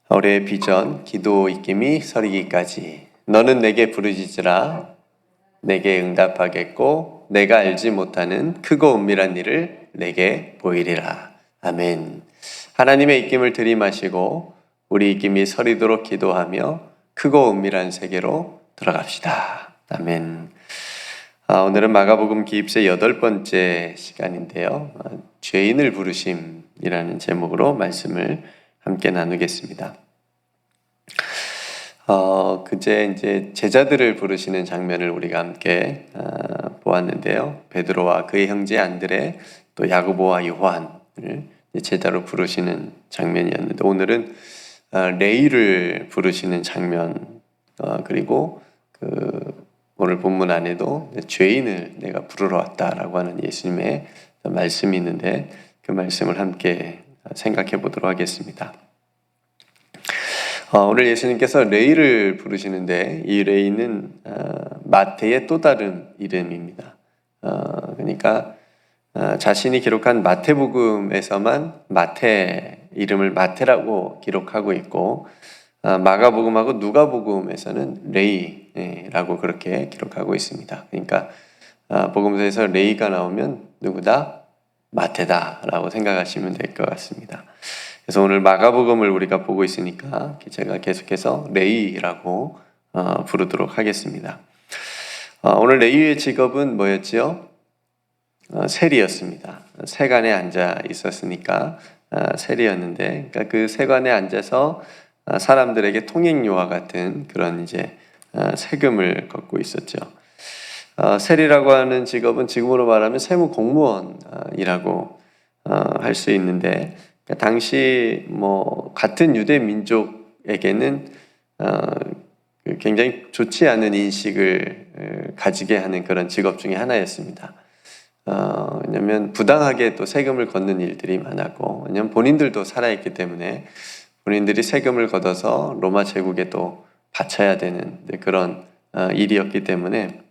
올해의 비전, 기도 입김이 서리기까지. 너는 내게 부르짖으라. 내게 응답하겠고 내가 알지 못하는 크고 은밀한 일을 내게 보이리라. 아멘. 하나님의 입김을 들이마시고 우리 입김이 서리도록 기도하며 크고 은밀한 세계로 들어갑시다. 아멘. 오늘은 마가복음 기입세 8번째 시간인데요. 죄인을 부르심이라는 제목으로 말씀을 함께 나누겠습니다. 그제 이제 제자들을 부르시는 장면을 우리가 함께 보았는데요. 베드로와 그의 형제 안드레, 또 야고보와 요한을 제자로 부르시는 장면이었는데, 오늘은 레위를 부르시는 장면, 그리고 오늘 본문 안에도 죄인을 내가 부르러 왔다라고 하는 예수님의 말씀이 있는데, 그 말씀을 함께 생각해 보도록 하겠습니다. 오늘 예수님께서 레위를 부르시는데, 이 레위는 마태의 또 다른 이름입니다. 그러니까 자신이 기록한 마태복음에서만 마태 이름을 마태라고 기록하고 있고, 마가복음하고 누가복음에서는 레위라고 그렇게 기록하고 있습니다. 그러니까 복음서에서 레위가 나오면 누구다? 마태다라고 생각하시면 될 것 같습니다. 그래서 오늘 마가복음을 우리가 보고 있으니까 제가 계속해서 레위라고 부르도록 하겠습니다. 오늘 레위의 직업은 뭐였지요? 세리였습니다. 세관에 앉아 있었으니까 세리였는데, 그러니까 그 세관에 앉아서 사람들에게 통행료와 같은 그런 이제 세금을 걷고 있었죠. 세리라고 하는 직업은 지금으로 말하면 세무 공무원이라고 할 수 있는데, 당시 같은 유대 민족에게는 굉장히 좋지 않은 인식을 가지게 하는 그런 직업 중에 하나였습니다. 왜냐하면 부당하게 또 세금을 걷는 일들이 많았고, 왜냐하면 본인들도 살아있기 때문에 본인들이 세금을 걷어서 로마 제국에 또 바쳐야 되는 그런 일이었기 때문에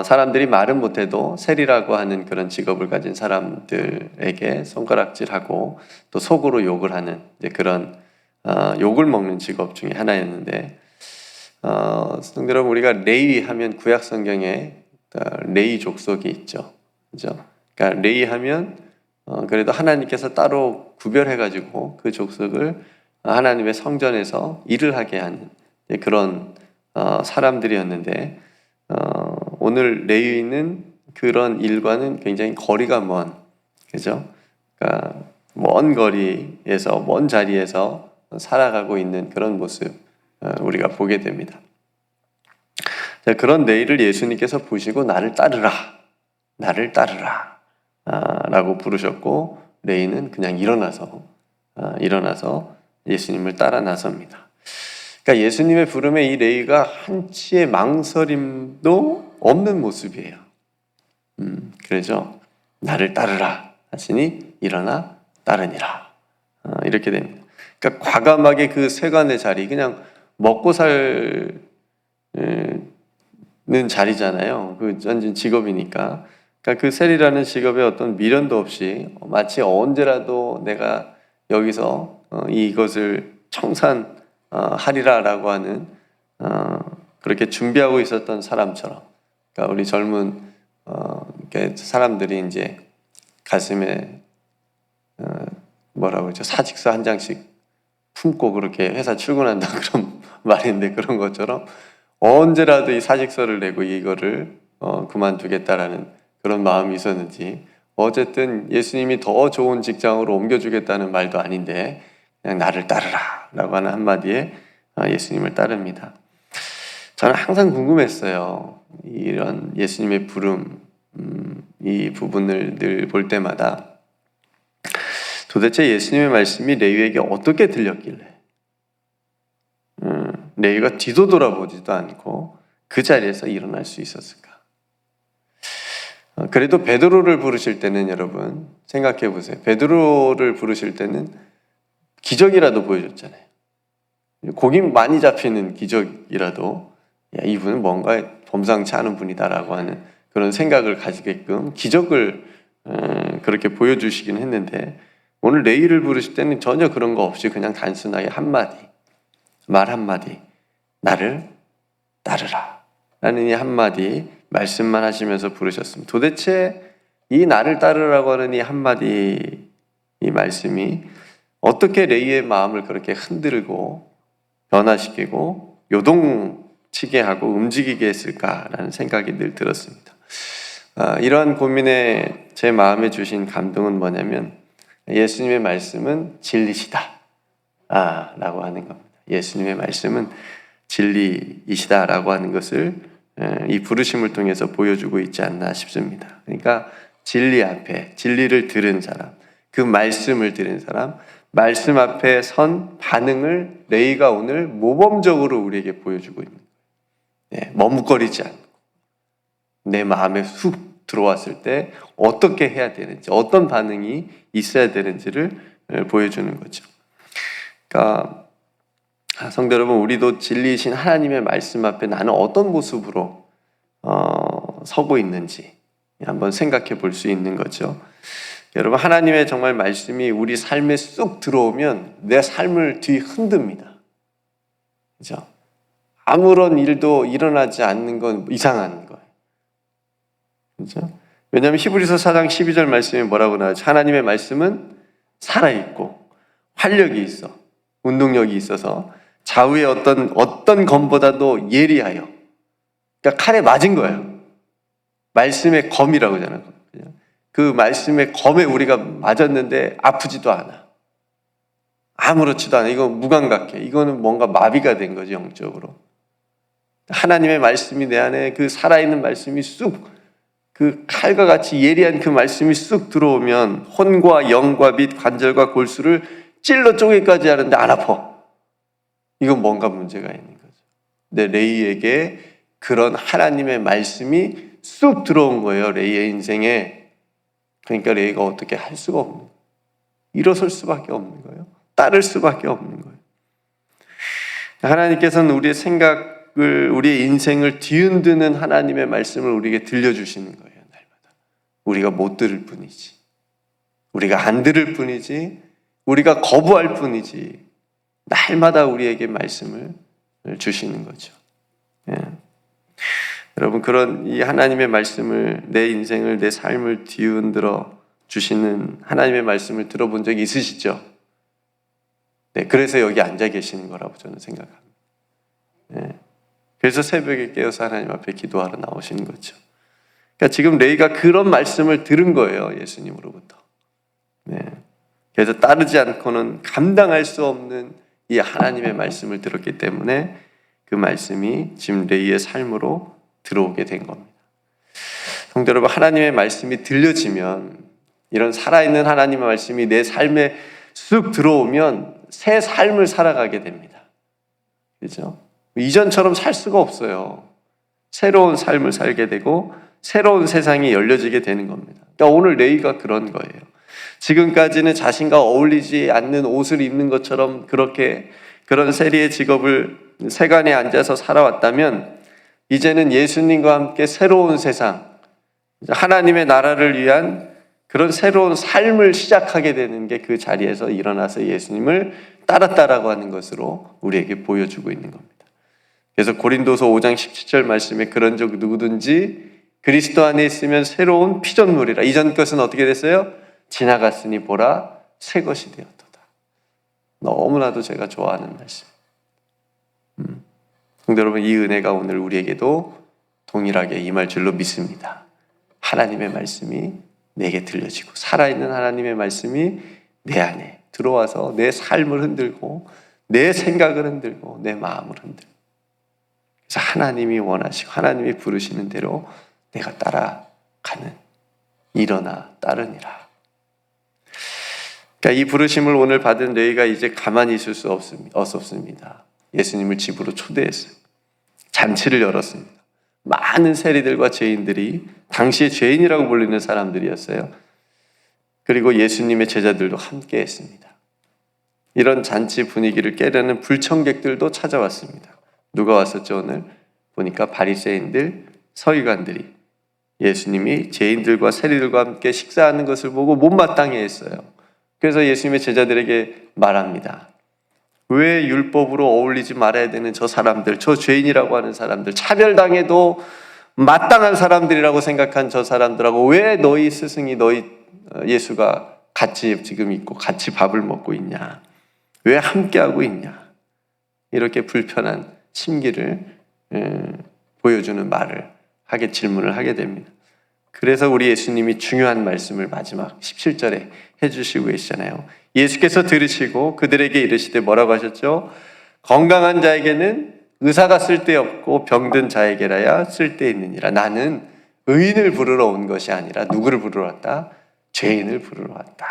사람들이 말은 못해도 세리라고 하는 그런 직업을 가진 사람들에게 손가락질하고 또 속으로 욕을 하는 그런 욕을 먹는 직업 중에 하나였는데, 성도 여러분, 우리가 레위 하면 구약 성경에 레위 족속이 있죠, 그죠? 그러니까 레위 하면 그래도 하나님께서 따로 구별해가지고 그 족속을 하나님의 성전에서 일을 하게 하는 그런 사람들이었는데, 오늘 레위는 그런 일과는 굉장히 거리가 먼, 그죠? 그러니까 먼 거리에서, 먼 자리에서 살아가고 있는 그런 모습 우리가 보게 됩니다. 그런 레위를 예수님께서 보시고 나를 따르라, 나를 따르라 라고 부르셨고, 레위는 그냥 일어나서 예수님을 따라 나섭니다. 그러니까 예수님의 부름에 이 레위가 한치의 망설임도 없는 모습이에요. 그래서 나를 따르라 하시니 일어나 따르니라, 이렇게 됩니다. 그러니까 과감하게 그 세관의 자리, 그냥 먹고 살는 자리잖아요. 그 전진 직업이니까. 그러니까 그 세리라는 직업에 어떤 미련도 없이 마치 언제라도 내가 여기서 이것을 청산하리라라고 하는 그렇게 준비하고 있었던 사람처럼, 그러니까 우리 젊은 사람들이 이제 가슴에 뭐라고 그러죠? 사직서 한 장씩 품고 그렇게 회사 출근한다 그런 말인데, 그런 것처럼 언제라도 이 사직서를 내고 이거를 그만두겠다라는 그런 마음이 있었는지, 어쨌든 예수님이 더 좋은 직장으로 옮겨주겠다는 말도 아닌데 그냥 나를 따르라 라고 하는 한마디에 예수님을 따릅니다. 저는 항상 궁금했어요. 이런 예수님의 부름, 이 부분을 늘 볼 때마다 도대체 예수님의 말씀이 레위에게 어떻게 들렸길래 레위가 뒤도 돌아보지도 않고 그 자리에서 일어날 수 있었을까? 그래도 베드로를 부르실 때는, 여러분 생각해 보세요. 베드로를 부르실 때는 기적이라도 보여줬잖아요. 고기 많이 잡히는 기적이라도, 야, 이분은 뭔가 범상치 않은 분이다라고 하는 그런 생각을 가지게끔 기적을 그렇게 보여주시긴 했는데, 오늘 레이를 부르실 때는 전혀 그런 거 없이 그냥 단순하게 한마디, 말 한마디, 나를 따르라 라는 이 한마디 말씀만 하시면서 부르셨습니다. 도대체 이 나를 따르라고 하는 이 한마디, 이 말씀이 어떻게 레이의 마음을 그렇게 흔들고 변화시키고 요동치게 하고 움직이게 했을까라는 생각이 늘 들었습니다. 이러한 고민에 제 마음에 주신 감동은 뭐냐면 예수님의 말씀은 진리시다 라고 하는 겁니다. 예수님의 말씀은 진리이시다 라고 하는 것을 이 부르심을 통해서 보여주고 있지 않나 싶습니다. 그러니까 진리 앞에 진리를 들은 사람, 그 말씀을 들은 사람, 말씀 앞에 선 반응을 레이가 오늘 모범적으로 우리에게 보여주고 있는 거예요. 머뭇거리지 않고 내 마음에 훅 들어왔을 때 어떻게 해야 되는지, 어떤 반응이 있어야 되는지를 보여주는 거죠. 그러니까 성도 여러분, 우리도 진리이신 하나님의 말씀 앞에 나는 어떤 모습으로 서고 있는지 한번 생각해 볼 수 있는 거죠. 여러분, 하나님의 정말 말씀이 우리 삶에 쑥 들어오면 내 삶을 뒤흔듭니다. 그죠? 아무런 일도 일어나지 않는 건 이상한 거예요. 그죠? 왜냐하면 히브리서 4장 12절 말씀이 뭐라고 나오죠? 하나님의 말씀은 살아있고 활력이 있어, 운동력이 있어서 좌우의 어떤 검보다도 예리하여, 그러니까 칼에 맞은 거예요. 말씀의 검이라고 하잖아요. 그 말씀의 검에 우리가 맞았는데 아프지도 않아. 아무렇지도 않아. 이거 무감각해. 이거는 뭔가 마비가 된 거지, 영적으로. 하나님의 말씀이 내 안에, 그 살아있는 말씀이 쑥, 그 칼과 같이 예리한 그 말씀이 쑥 들어오면 혼과 영과 및 관절과 골수를 찔러 쪼개까지 하는데 안 아파. 이건 뭔가 문제가 있는 거죠. 근데 레이에게 그런 하나님의 말씀이 쑥 들어온 거예요, 레이의 인생에. 그러니까 레이가 어떻게 할 수가 없는 거예요. 일어설 수밖에 없는 거예요. 따를 수밖에 없는 거예요. 하나님께서는 우리의 생각을, 우리의 인생을 뒤흔드는 하나님의 말씀을 우리에게 들려주시는 거예요, 날마다. 우리가 못 들을 뿐이지, 우리가 안 들을 뿐이지, 우리가 거부할 뿐이지, 날마다 우리에게 말씀을 주시는 거죠. 예. 여러분, 그런 이 하나님의 말씀을, 내 인생을, 내 삶을 뒤흔들어 주시는 하나님의 말씀을 들어본 적이 있으시죠? 네, 그래서 여기 앉아 계시는 거라고 저는 생각합니다. 네. 그래서 새벽에 깨어서 하나님 앞에 기도하러 나오시는 거죠. 그러니까 지금 레이가 그런 말씀을 들은 거예요, 예수님으로부터. 네. 그래서 따르지 않고는 감당할 수 없는 이 하나님의 말씀을 들었기 때문에 그 말씀이 지금 레이의 삶으로 들어오게 된 겁니다. 성도 여러분, 하나님의 말씀이 들려지면, 이런 살아있는 하나님의 말씀이 내 삶에 쑥 들어오면 새 삶을 살아가게 됩니다. 그렇죠? 이전처럼 살 수가 없어요. 새로운 삶을 살게 되고 새로운 세상이 열려지게 되는 겁니다. 그러니까 오늘 레이가 그런 거예요. 지금까지는 자신과 어울리지 않는 옷을 입는 것처럼 그렇게 그런 세리의 직업을 세간에 앉아서 살아왔다면, 이제는 예수님과 함께 새로운 세상, 하나님의 나라를 위한 그런 새로운 삶을 시작하게 되는 게 그 자리에서 일어나서 예수님을 따랐다라고 하는 것으로 우리에게 보여주고 있는 겁니다. 그래서 고린도서 5장 17절 말씀에 그런 적 누구든지 그리스도 안에 있으면 새로운 피조물이라. 이전 것은 어떻게 됐어요? 지나갔으니 보라 새 것이 되었도다. 너무나도 제가 좋아하는 말씀. 성도 여러분, 이 은혜가 오늘 우리에게도 동일하게 임할 줄로 믿습니다. 하나님의 말씀이 내게 들려지고 살아있는 하나님의 말씀이 내 안에 들어와서 내 삶을 흔들고 내 생각을 흔들고 내 마음을 흔들고, 그래서 하나님이 원하시고 하나님이 부르시는 대로 내가 따라가는, 일어나 따르니라. 그러니까 이 부르심을 오늘 받은 레이가 이제 가만히 있을 수 없었습니다. 예수님을 집으로 초대했어요. 잔치를 열었습니다. 많은 세리들과 죄인들이, 당시에 죄인이라고 불리는 사람들이었어요. 그리고 예수님의 제자들도 함께 했습니다. 이런 잔치 분위기를 깨려는 불청객들도 찾아왔습니다. 누가 왔었죠? 오늘 보니까 바리새인들, 서기관들이 예수님이 죄인들과 세리들과 함께 식사하는 것을 보고 못마땅해 했어요. 그래서 예수님의 제자들에게 말합니다. 왜 율법으로 어울리지 말아야 되는 저 사람들, 저 죄인이라고 하는 사람들, 차별당해도 마땅한 사람들이라고 생각한 저 사람들하고 왜 너희 스승이 너희 예수가 같이 지금 있고 같이 밥을 먹고 있냐? 왜 함께하고 있냐? 이렇게 불편한 심기를 보여주는 질문을 하게 됩니다. 그래서 우리 예수님이 중요한 말씀을 마지막 17절에 해주시고 계시잖아요. 예수께서 들으시고 그들에게 이르시되 뭐라고 하셨죠? 건강한 자에게는 의사가 쓸데없고 병든 자에게라야 쓸데있느니라. 나는 의인을 부르러 온 것이 아니라 누구를 부르러 왔다? 죄인을 부르러 왔다.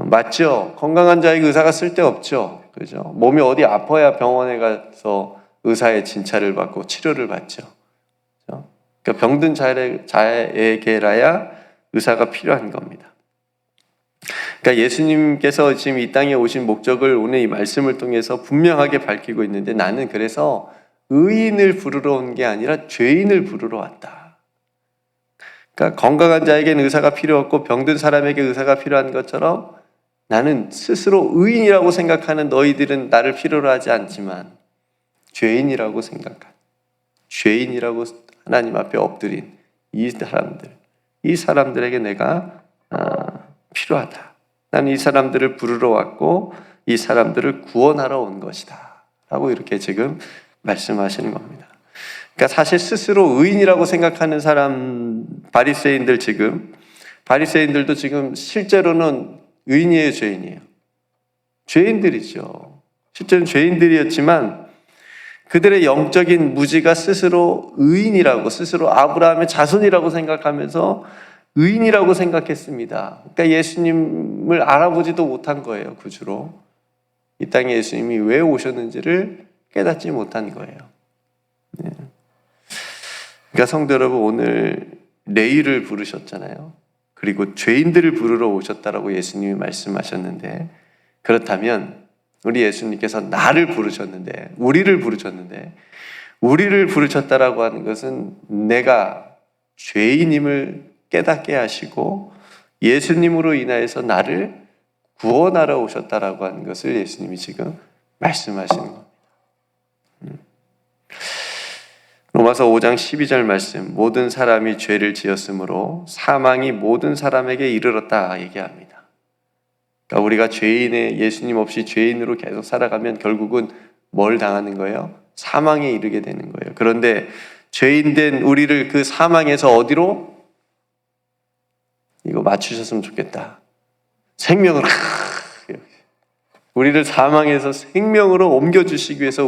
맞죠? 건강한 자에게 의사가 쓸데없죠. 그죠? 몸이 어디 아파야 병원에 가서 의사의 진찰을 받고 치료를 받죠. 그죠? 그러니까 병든 자에게라야 의사가 필요한 겁니다. 그러니까 예수님께서 지금 이 땅에 오신 목적을 오늘 이 말씀을 통해서 분명하게 밝히고 있는데 나는 그래서 의인을 부르러 온 게 아니라 죄인을 부르러 왔다. 그러니까 건강한 자에게는 의사가 필요 없고 병든 사람에게 의사가 필요한 것처럼 나는 스스로 의인이라고 생각하는 너희들은 나를 필요로 하지 않지만 죄인이라고 죄인이라고 하나님 앞에 엎드린 이 사람들에게 내가 필요하다. 나는 이 사람들을 부르러 왔고 이 사람들을 구원하러 온 것이다 라고 이렇게 지금 말씀하시는 겁니다. 그러니까 사실 스스로 의인이라고 생각하는 사람, 바리새인들도 지금 실제로는 의인이에요, 죄인이에요? 죄인들이죠. 실제로는 죄인들이었지만 그들의 영적인 무지가 스스로 의인이라고, 스스로 아브라함의 자손이라고 생각하면서 의인이라고 생각했습니다. 그러니까 예수님을 알아보지도 못한 거예요, 구주로. 이 땅에 예수님이 왜 오셨는지를 깨닫지 못한 거예요. 그러니까 성도 여러분, 오늘 레위를 부르셨잖아요. 그리고 죄인들을 부르러 오셨다라고 예수님이 말씀하셨는데, 그렇다면 우리 예수님께서 나를 부르셨는데, 우리를 부르셨다라고 하는 것은 내가 죄인임을 깨닫게 하시고 예수님으로 인하여서 나를 구원하러 오셨다라고 하는 것을 예수님이 지금 말씀하시는 겁니다. 로마서 5장 12절 말씀, 모든 사람이 죄를 지었으므로 사망이 모든 사람에게 이르렀다 얘기합니다. 그러니까 우리가 예수님 없이 죄인으로 계속 살아가면 결국은 뭘 당하는 거예요? 사망에 이르게 되는 거예요. 그런데 죄인된 우리를 그 사망에서 어디로? 이거 맞추셨으면 좋겠다. 생명으로, 우리를 사망에서 생명으로 옮겨주시기 위해서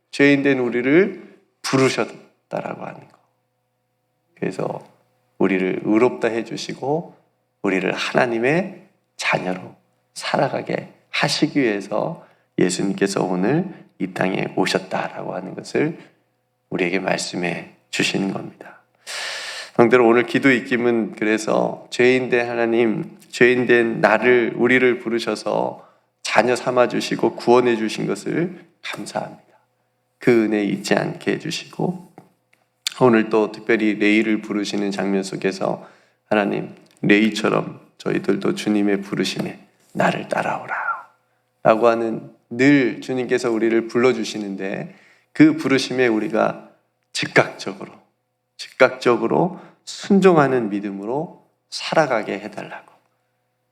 죄인된 우리를 부르셨다라고 하는 거. 그래서 우리를 의롭다 해주시고 우리를 하나님의 자녀로 살아가게 하시기 위해서 예수님께서 오늘 이 땅에 오셨다라고 하는 것을 우리에게 말씀해 주시는 겁니다. 성도들, 오늘 기도 입김은 그래서 죄인된 하나님, 죄인된 우리를 부르셔서 자녀 삼아 주시고 구원해 주신 것을 감사합니다. 그 은혜 잊지 않게 해주시고 오늘 또 특별히 레위를 부르시는 장면 속에서 하나님, 레위처럼 저희들도 주님의 부르심에 나를 따라오라 라고 하는 늘 주님께서 우리를 불러주시는데 그 부르심에 우리가 즉각적으로 순종하는 믿음으로 살아가게 해달라고,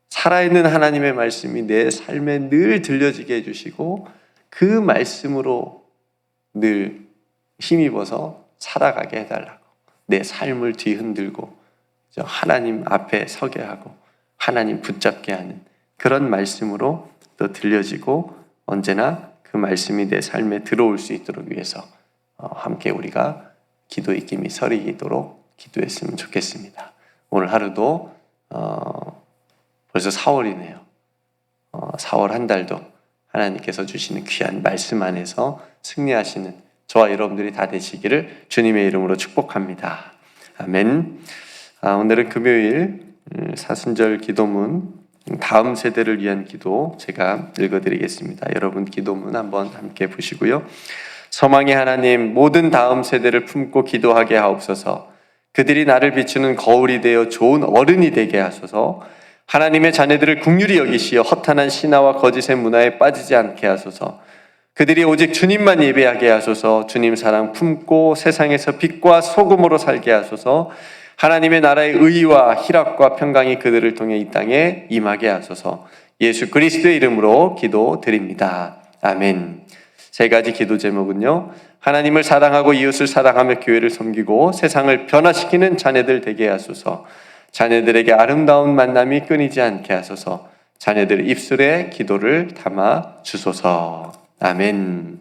살아있는 하나님의 말씀이 내 삶에 늘 들려지게 해주시고 그 말씀으로 늘 힘입어서 살아가게 해달라고, 내 삶을 뒤흔들고 하나님 앞에 서게 하고 하나님 붙잡게 하는 그런 말씀으로 또 들려지고 언제나 그 말씀이 내 삶에 들어올 수 있도록 위해서 함께 우리가 기도 입김이 서리도록 기도했으면 좋겠습니다. 오늘 하루도 벌써 4월이네요. 4월 한 달도 하나님께서 주시는 귀한 말씀 안에서 승리하시는 저와 여러분들이 다 되시기를 주님의 이름으로 축복합니다. 아멘. 오늘은 금요일 사순절 기도문 다음 세대를 위한 기도 제가 읽어드리겠습니다. 여러분 기도문 한번 함께 보시고요. 서망의 하나님, 모든 다음 세대를 품고 기도하게 하옵소서. 그들이 나를 비추는 거울이 되어 좋은 어른이 되게 하소서. 하나님의 자녀들을 긍휼히 여기시어 허탄한 신화와 거짓의 문화에 빠지지 않게 하소서. 그들이 오직 주님만 예배하게 하소서. 주님 사랑 품고 세상에서 빛과 소금으로 살게 하소서. 하나님의 나라의 의와 희락과 평강이 그들을 통해 이 땅에 임하게 하소서. 예수 그리스도의 이름으로 기도드립니다. 아멘. 세 가지 기도 제목은요, 하나님을 사랑하고 이웃을 사랑하며 교회를 섬기고 세상을 변화시키는 자녀들 되게 하소서. 자녀들에게 아름다운 만남이 끊이지 않게 하소서. 자녀들 입술에 기도를 담아 주소서. 아멘.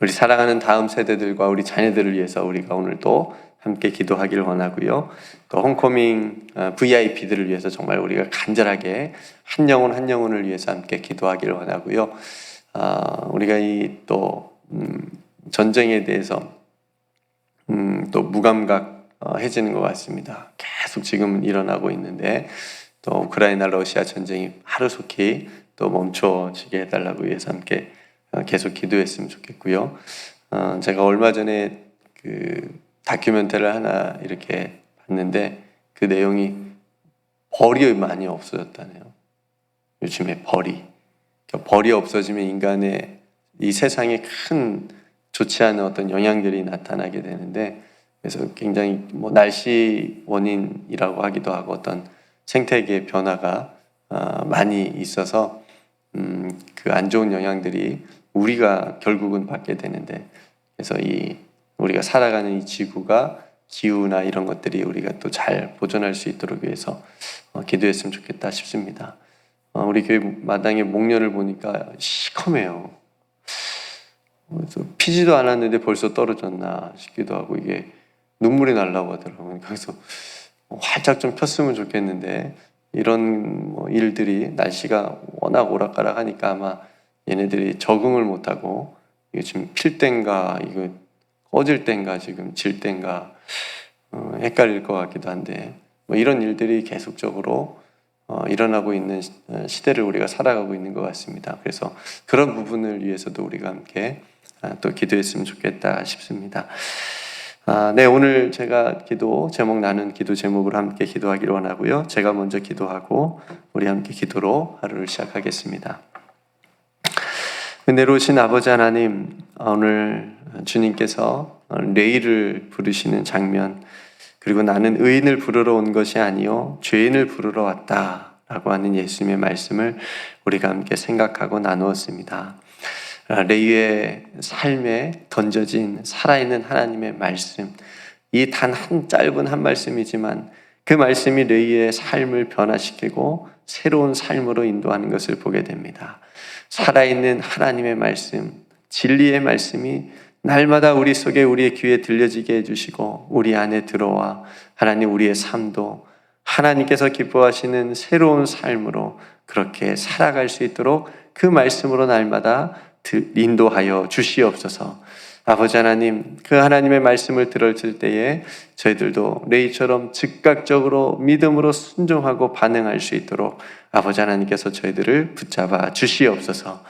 우리 사랑하는 다음 세대들과 우리 자녀들을 위해서 우리가 오늘도 함께 기도하기를 원하고요. 또 홈커밍 VIP들을 위해서 정말 우리가 간절하게 한 영혼 한 영혼을 위해서 함께 기도하기를 원하고요. 우리가 이 또 전쟁에 대해서 또 무감각해지는 것 같습니다. 계속 지금은 일어나고 있는데 또 우크라이나 러시아 전쟁이 하루속히 또 멈춰지게 해달라고 위해서 함께 계속 기도했으면 좋겠고요. 제가 얼마 전에 그 다큐멘터리를 하나 이렇게 봤는데 그 내용이 벌이 많이 없어졌다네요. 요즘에 벌이. 그러니까 벌이 없어지면 인간의 이 세상에 큰 좋지 않은 어떤 영향들이 나타나게 되는데, 그래서 굉장히 날씨 원인이라고 하기도 하고 어떤 생태계 변화가 많이 있어서 그 안 좋은 영향들이 우리가 결국은 받게 되는데, 그래서 우리가 살아가는 이 지구가 기후나 이런 것들이 우리가 또 잘 보존할 수 있도록 위해서 기도했으면 좋겠다 싶습니다. 우리 교회 마당에 목련을 보니까 시커매요. 피지도 않았는데 벌써 떨어졌나 싶기도 하고 이게 눈물이 나려고 하더라고요. 그래서 활짝 좀 폈으면 좋겠는데 이런 일들이 날씨가 워낙 오락가락하니까 아마 얘네들이 적응을 못하고 이게 지금 필 땐가 이거 꺼질 땐가 지금 질 땐가 헷갈릴 것 같기도 한데 이런 일들이 계속적으로 일어나고 있는 시대를 우리가 살아가고 있는 것 같습니다. 그래서 그런 부분을 위해서도 우리가 함께 또 기도했으면 좋겠다 싶습니다. 네, 오늘 제가 기도 제목 나눈 기도 제목으로 함께 기도하기를 원하고요. 제가 먼저 기도하고 우리 함께 기도로 하루를 시작하겠습니다. 은혜로우신 아버지 하나님, 오늘 주님께서 레이를 부르시는 장면, 그리고 나는 의인을 부르러 온 것이 아니요 죄인을 부르러 왔다라고 하는 예수님의 말씀을 우리가 함께 생각하고 나누었습니다. 레이의 삶에 던져진 살아있는 하나님의 말씀, 이 단 한 짧은 한 말씀이지만 그 말씀이 레이의 삶을 변화시키고 새로운 삶으로 인도하는 것을 보게 됩니다. 살아있는 하나님의 말씀, 진리의 말씀이 날마다 우리 속에 우리의 귀에 들려지게 해주시고 우리 안에 들어와 하나님 우리의 삶도 하나님께서 기뻐하시는 새로운 삶으로 그렇게 살아갈 수 있도록 그 말씀으로 날마다 인도하여 주시옵소서. 아버지 하나님, 그 하나님의 말씀을 들었을 때에 저희들도 레이처럼 즉각적으로 믿음으로 순종하고 반응할 수 있도록 아버지 하나님께서 저희들을 붙잡아 주시옵소서.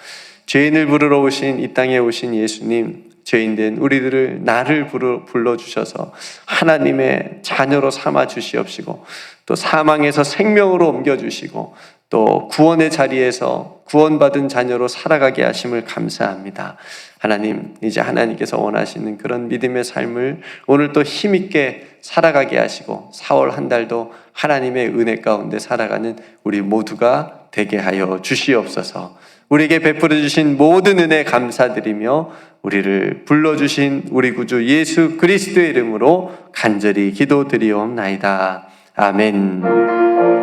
죄인을 부르러 오신 이 땅에 오신 예수님, 죄인된 우리들을 나를 불러주셔서 하나님의 자녀로 삼아 주시옵시고 또 사망에서 생명으로 옮겨주시고 또 구원의 자리에서 구원받은 자녀로 살아가게 하심을 감사합니다. 하나님, 이제 하나님께서 원하시는 그런 믿음의 삶을 오늘 또 힘있게 살아가게 하시고 4월 한 달도 하나님의 은혜 가운데 살아가는 우리 모두가 되게 하여 주시옵소서. 우리에게 베풀어 주신 모든 은혜 감사드리며 우리를 불러주신 우리 구주 예수 그리스도의 이름으로 간절히 기도드리옵나이다. 아멘.